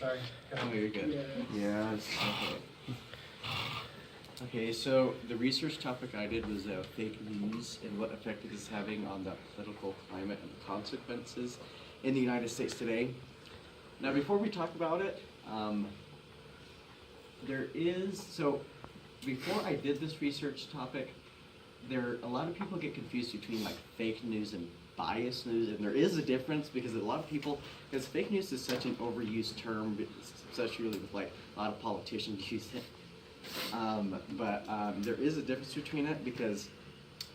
Sorry. Oh, you're good. Yeah. Okay, so the research topic I did was fake news and what effect it is having on the political climate and the consequences in the United States today. Now, before we talk about it, before I did this research topic, a lot of people get confused between like fake news and biased news, and there is a difference because because fake news is such an overused term, especially with like a lot of politicians use it. But there is a difference between it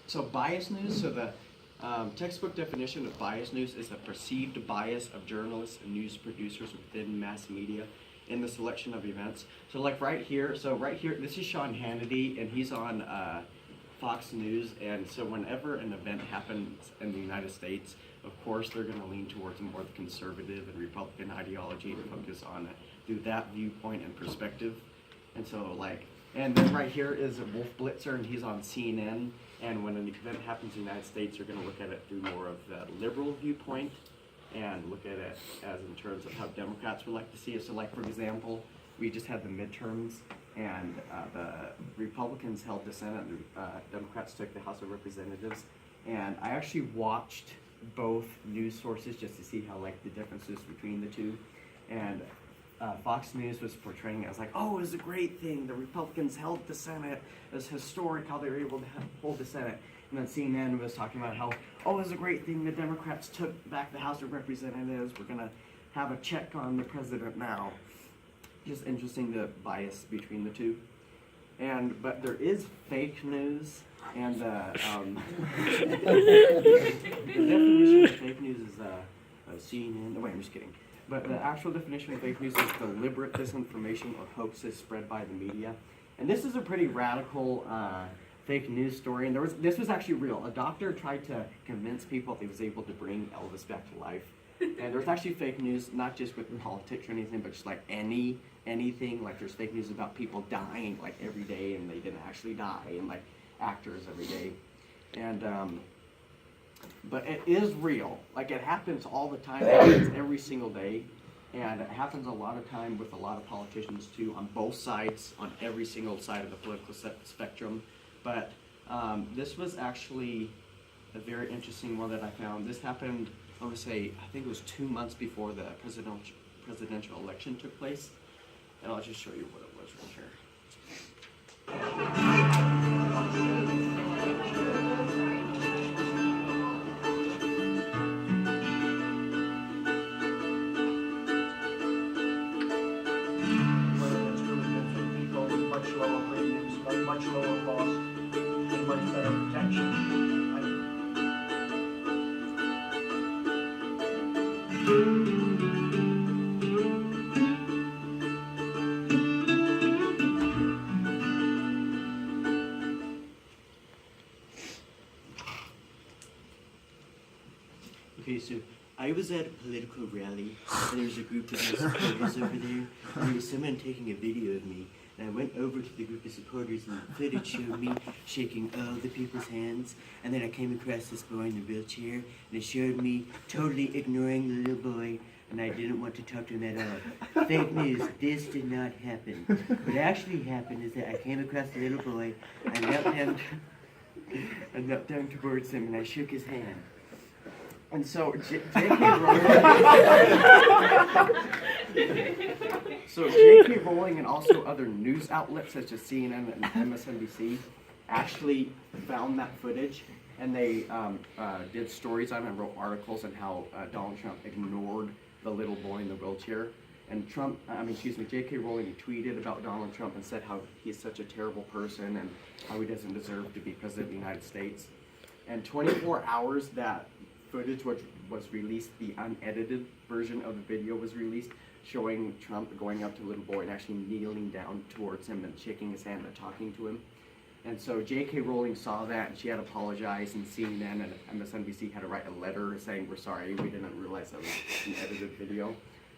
so biased news, so the textbook definition of biased news is the perceived bias of journalists and news producers within mass media in the selection of events. So like right here, this is Sean Hannity, and he's on Fox News, and so whenever an event happens in the United States, of course they're going to lean towards more conservative and Republican ideology and focus on it through that viewpoint and perspective. And then right here is Wolf Blitzer, and he's on CNN, and when an event happens in the United States, you're going to look at it through more of the liberal viewpoint and look at it as in terms of how Democrats would like to see it. So like, for example, we just had the midterms, and the Republicans held the Senate, and the Democrats took the House of Representatives. And I actually watched both news sources just to see how like the differences between the two. And Fox News was portraying it as like, oh, it was a great thing. The Republicans held the Senate. It was historic how they were able to hold the Senate. And then CNN was talking about how, oh, it was a great thing. The Democrats took back the House of Representatives. We're going to have a check on the president now. Just interesting the bias between the two. But there is fake news, and the definition of fake news is CNN. Wait, I'm just kidding. But the actual definition of fake news is deliberate disinformation or hoaxes spread by the media. And this is a pretty radical fake news story. And this was actually real. A doctor tried to convince people that he was able to bring Elvis back to life. And there's actually fake news, not just with politics or anything, but just like anything. Like there's fake news about people dying like every day, and they didn't actually die, and like actors every day. And but it is real. Like it happens all the time. It happens every single day, and it happens a lot of time with a lot of politicians too, on both sides, on every single side of the political spectrum. But this was actually a very interesting one that I found. This happened, I think it was 2 months before the presidential election took place. And I'll just show you what it was right here. People with much lower premiums, much lower cost, and much better protection. Okay, so I was at a political rally, and there was a group of supporters over there, and there was someone taking a video of me. And I went over to the group of supporters, and the footage showed me shaking all the people's hands. And then I came across this boy in a wheelchair, and it showed me totally ignoring the little boy, and I didn't want to talk to him at all. Fake news, this did not happen. What actually happened is that I came across the little boy, I knelt down towards him, and I shook his hand. And so J.K. Rowling and also other news outlets such as CNN and MSNBC actually found that footage, and they did stories on it and wrote articles on how Donald Trump ignored the little boy in the wheelchair. And J.K. Rowling tweeted about Donald Trump and said how he's such a terrible person and how he doesn't deserve to be president of the United States. And 24 hours that footage was released, the unedited version of the video was released, showing Trump going up to the little boy and actually kneeling down towards him and shaking his hand and talking to him. And so J.K. Rowling saw that, and she had apologized, and CNN and MSNBC had to write a letter saying, we're sorry, we didn't realize that was an edited video.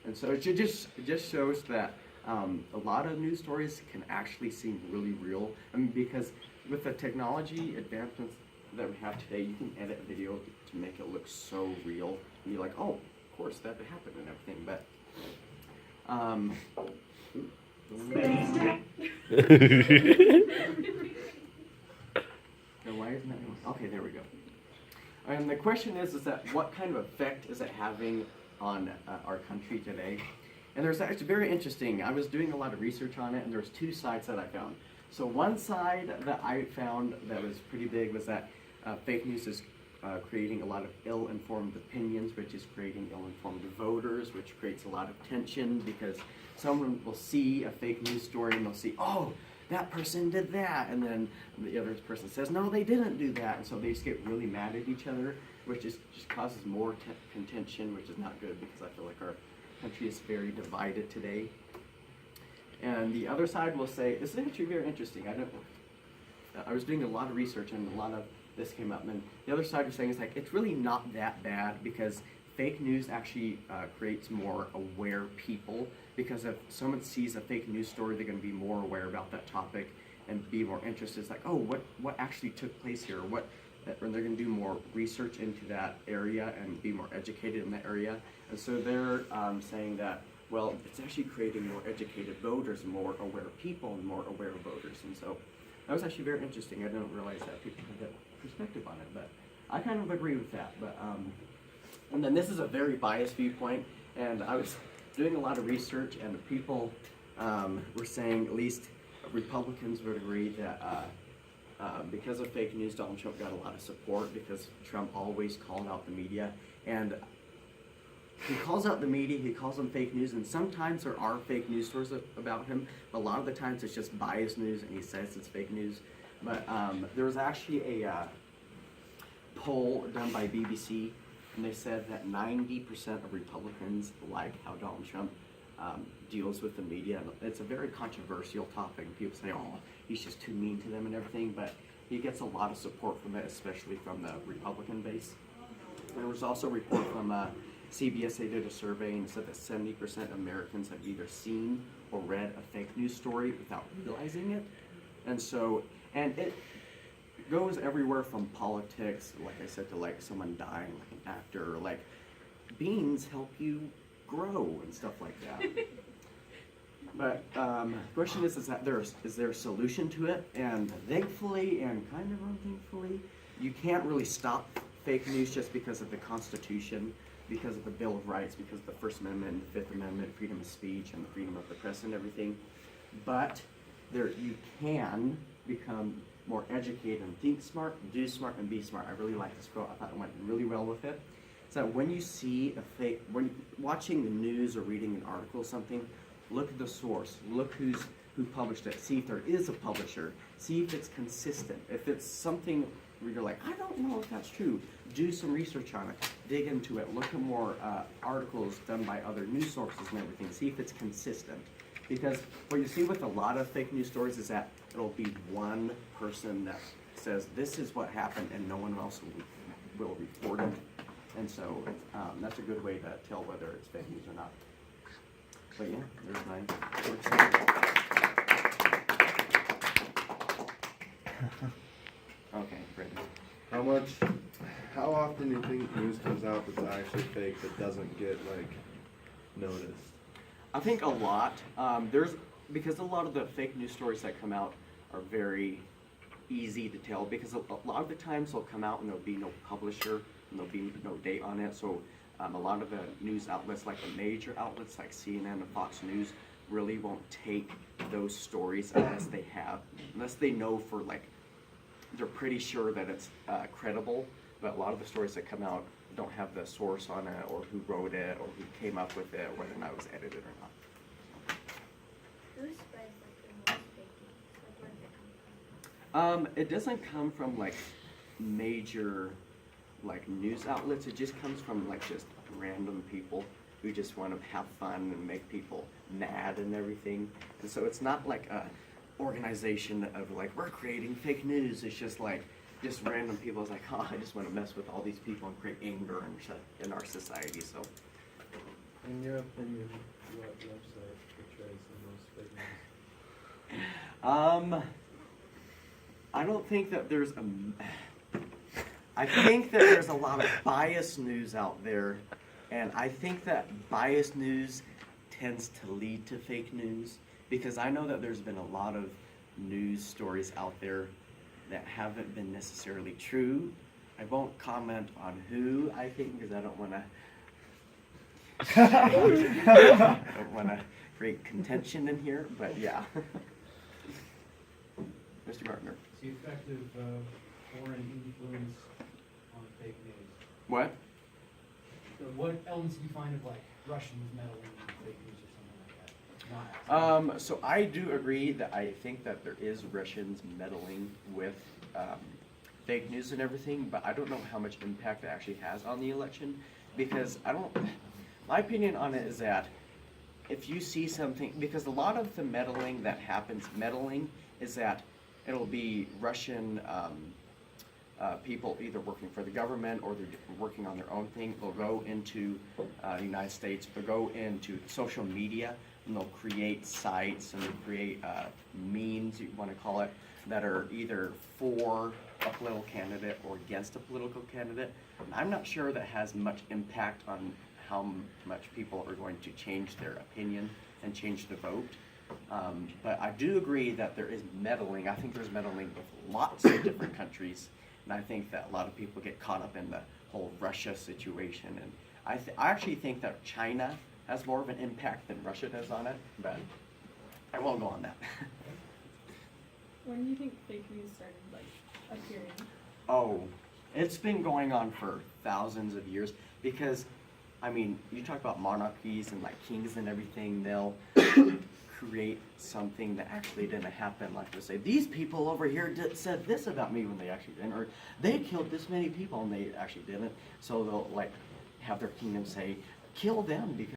And so it just shows that a lot of news stories can actually seem really real. I mean, because with the technology advancements that we have today, you can edit a video to make it look so real. And you're like, oh, of course, that happened and everything. But Now, why isn't that? Okay, there we go. And the question is that what kind of effect is it having on our country today? And there's actually very interesting. I was doing a lot of research on it, and there's two sides that I found. So one side that I found that was pretty big was that fake news is creating a lot of ill-informed opinions, which is creating ill-informed voters, which creates a lot of tension because someone will see a fake news story and they'll see, oh, that person did that, and then the other person says, no, they didn't do that, and so they just get really mad at each other, which just causes more contention, which is not good because I feel like our country is very divided today. And the other side will say, this is actually very interesting. I was doing a lot of research and a lot of this came up, and the other side was saying it's like it's really not that bad because fake news actually creates more aware people, because if someone sees a fake news story, they're going to be more aware about that topic and be more interested. It's like, oh, what actually took place here? Or they're going to do more research into that area and be more educated in that area. And so they're saying that, well, it's actually creating more educated voters, more aware people, and more aware voters. And so that was actually very interesting. I didn't realize that people had that perspective on it, but I kind of agree with that. But and then this is a very biased viewpoint, and I was doing a lot of research, and the people were saying, at least Republicans would agree that because of fake news, Donald Trump got a lot of support because Trump always called out the media, and he calls out the media, he calls them fake news, and sometimes there are fake news stories about him, but a lot of the times it's just biased news and he says it's fake news. But there was actually a poll done by BBC, and they said that 90% of Republicans like how Donald Trump deals with the media. It's a very controversial topic. People say, oh, he's just too mean to them and everything, but he gets a lot of support from it, especially from the Republican base. There was also a report from CBS. They did a survey and said that 70% of Americans have either seen or read a fake news story without realizing it. And so, and it goes everywhere from politics, like I said, to like someone dying, like an actor, or like beans help you grow and stuff like that. But the question is that is there a solution to it? And thankfully, and kind of unthankfully, you can't really stop fake news just because of the Constitution, because of the Bill of Rights, because of the First Amendment, Fifth Amendment, freedom of speech, and the freedom of the press and everything. But you can become more educated and think smart, do smart, and be smart. I really like this quote. I thought it went really well with it. So when you see when watching the news or reading an article or something, look at the source. Look who published it. See if there is a publisher. See if it's consistent. If it's something where you're like, I don't know if that's true, do some research on it. Dig into it. Look at more articles done by other news sources and everything. See if it's consistent. Because what you see with a lot of fake news stories is that it'll be one person that says this is what happened and no one else will report it. And so that's a good way to tell whether it's fake news or not. But yeah, there's mine. Okay, Brandon. How often do you think news comes out that's actually fake that doesn't get like noticed? I think a lot. Because a lot of the fake news stories that come out are very easy to tell, because a lot of the times they'll come out and there'll be no publisher and there'll be no date on it. So a lot of the news outlets, like the major outlets like CNN and Fox News, really won't take those stories unless they know for like, they're pretty sure that it's credible. But a lot of the stories that come out don't have the source on it, or who wrote it, or who came up with it, whether or not it was edited or not. Who spreads like the most fake news? Like where does it come from? It doesn't come from like major like news outlets. It just comes from like just random people who just want to have fun and make people mad and everything. And so it's not like a organization of like, we're creating fake news. It's just like just random people. It's like, oh, I just want to mess with all these people and create anger in our society. So In your opinion, what website portrays the most fake news? I don't think that there's I think that there's a lot of biased news out there, and I think that biased news tends to lead to fake news, because I know that there's been a lot of news stories out there that haven't been necessarily true. I won't comment on who I think, because I don't want to create contention in here, but yeah. Mr. Gardner. It's the effect of foreign influence on fake news. What? So what elements do you find of like Russians meddling in fake news or something like that? Not So I do agree that I think that there is Russians meddling with fake news and everything, but I don't know how much impact it actually has on the election, because my opinion on it is that if you see something, because a lot of the meddling that happens, is that it'll be Russian people either working for the government or they're working on their own thing. They'll go into the United States, they'll go into social media, and they'll create sites and they'll create memes, you want to call it, that are either for a political candidate or against a political candidate. I'm not sure that has much impact on how much people are going to change their opinion and change the vote. But I do agree that there is meddling. I think there's meddling with lots of different countries, and I think that a lot of people get caught up in the whole Russia situation. And I actually think that China has more of an impact than Russia does on it, but I won't go on that. When do you think fake news started appearing? Oh, it's been going on for thousands of years, because, I mean, you talk about monarchies and like kings and everything, they'll create something that actually didn't happen. Like they'll say, these people over here said this about me when they actually didn't, or they killed this many people and they actually didn't. So they'll like have their kingdom say, kill them because